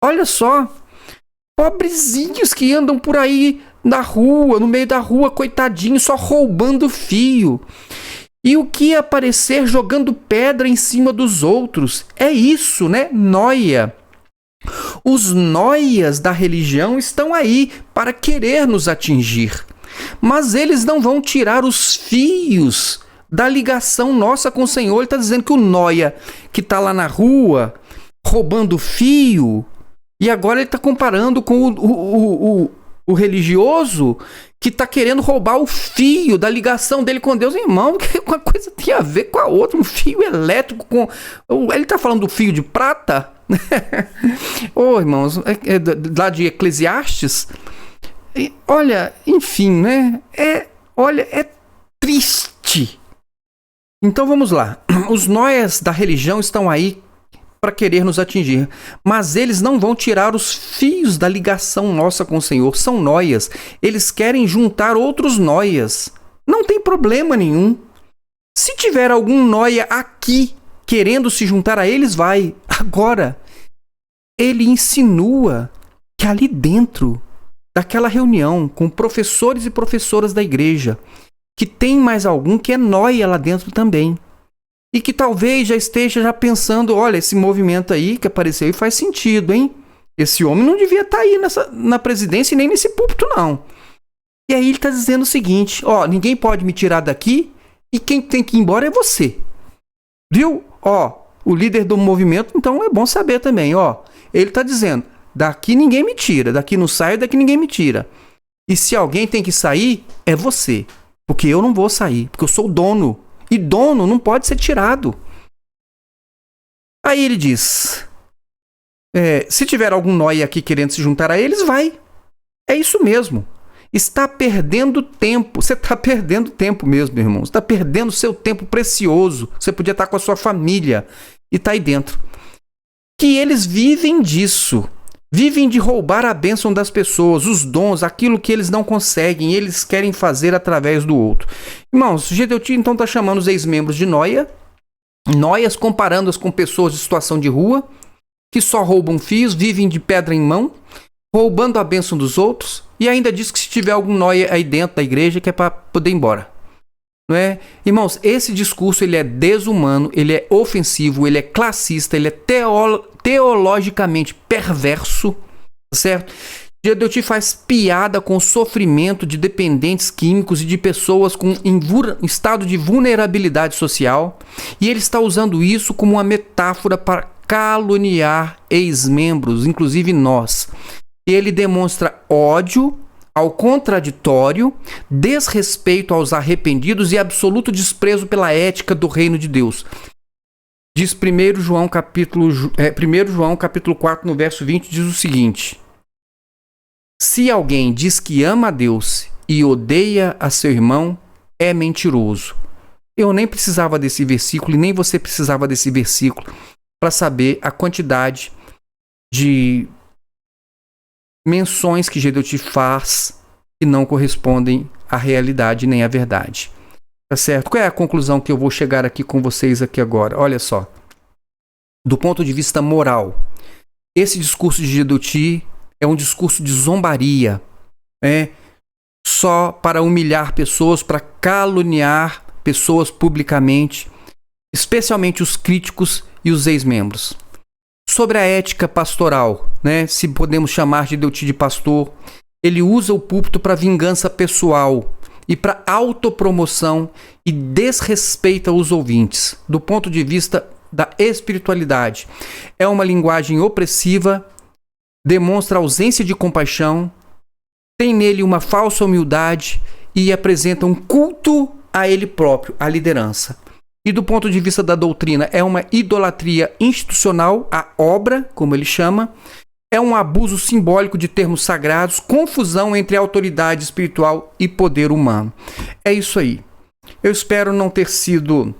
A: Olha só, pobrezinhos que andam por aí na rua, no meio da rua, coitadinhos, só roubando fio. E o que aparecer jogando pedra em cima dos outros. É isso, né? Nóia. Os nóias da religião estão aí para querer nos atingir. Mas eles não vão tirar os fios da ligação nossa com o Senhor. Ele está dizendo que o nóia que está lá na rua, roubando fio, e agora ele está comparando com o religioso que está querendo roubar o fio da ligação dele com Deus. Irmão, que uma coisa tem a ver com a outra. Um fio elétrico com... Ele está falando do fio de prata? Ô, irmãos, lá de Eclesiastes. Olha, enfim, né? É triste. Então vamos lá. Os nóias da religião estão aí para querer nos atingir, mas eles não vão tirar os fios da ligação nossa com o Senhor. São nóias. Eles querem juntar outros nóias. Não tem problema nenhum. Se tiver algum nóia aqui querendo se juntar a eles, vai. Agora, ele insinua que ali dentro daquela reunião com professores e professoras da igreja, que tem mais algum que é nóia lá dentro também. E que talvez já esteja pensando, olha, esse movimento aí que apareceu e faz sentido, hein? Esse homem não devia estar aí na presidência e nem nesse púlpito, não. E aí ele está dizendo o seguinte, ó, ninguém pode me tirar daqui e quem tem que ir embora é você. Viu? Ó, o líder do movimento, então é bom saber também, ó. Ele está dizendo, daqui ninguém me tira, daqui não saio, daqui ninguém me tira. E se alguém tem que sair, é você. Porque eu não vou sair, porque eu sou o dono. E dono não pode ser tirado. Aí ele diz, se tiver algum nóia aqui querendo se juntar a eles, vai. É isso mesmo. Está perdendo tempo. Você está perdendo tempo mesmo, meu irmão. Você está perdendo seu tempo precioso. Você podia estar com a sua família e está aí dentro. Que eles vivem disso. Vivem de roubar a bênção das pessoas, os dons, aquilo que eles não conseguem, eles querem fazer através do outro. Irmãos, Gedeuti então está chamando os ex-membros de nóia, nóias comparando-as com pessoas de situação de rua, que só roubam fios, vivem de pedra em mão, roubando a bênção dos outros, e ainda diz que se tiver algum nóia aí dentro da igreja que é para poder ir embora. Não é? Irmãos, esse discurso ele é desumano, ele é ofensivo, ele é classista, ele é teologicamente perverso, certo? Gedeuti faz piada com o sofrimento de dependentes químicos e de pessoas em estado de vulnerabilidade social, e ele está usando isso como uma metáfora para caluniar ex-membros, inclusive nós. Ele demonstra ódio ao contraditório, desrespeito aos arrependidos e absoluto desprezo pela ética do reino de Deus. Diz 1 João capítulo 4, no verso 20, diz o seguinte: se alguém diz que ama a Deus e odeia a seu irmão, é mentiroso. Eu nem precisava desse versículo e nem você precisava desse versículo para saber a quantidade de menções que Gedeuti faz que não correspondem à realidade nem à verdade. Tá certo? Qual é a conclusão que eu vou chegar aqui com vocês aqui agora? Olha só. Do ponto de vista moral, esse discurso de Gedeuti é um discurso de zombaria, só para humilhar pessoas, para caluniar pessoas publicamente, especialmente os críticos e os ex-membros. Sobre a ética pastoral, se podemos chamar Gedeuti de pastor, ele usa o púlpito para vingança pessoal e para autopromoção e desrespeita os ouvintes. Do ponto de vista da espiritualidade, é uma linguagem opressiva, demonstra ausência de compaixão, tem nele uma falsa humildade e apresenta um culto a ele próprio, a liderança. E do ponto de vista da doutrina, é uma idolatria institucional, a obra, como ele chama, é um abuso simbólico de termos sagrados, confusão entre autoridade espiritual e poder humano. É isso aí. Eu espero não ter sido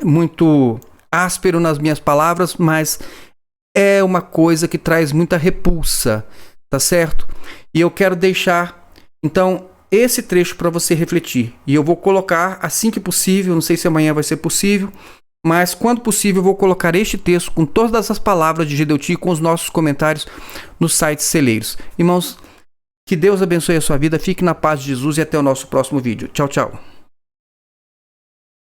A: muito áspero nas minhas palavras, mas é uma coisa que traz muita repulsa, tá certo? E eu quero deixar, então, esse trecho para você refletir. E eu vou colocar assim que possível, não sei se amanhã vai ser possível, mas quando possível eu vou colocar este texto com todas as palavras de Gedeuti com os nossos comentários no site Celeiros. Irmãos, que Deus abençoe a sua vida, fique na paz de Jesus e até o nosso próximo vídeo. Tchau, tchau.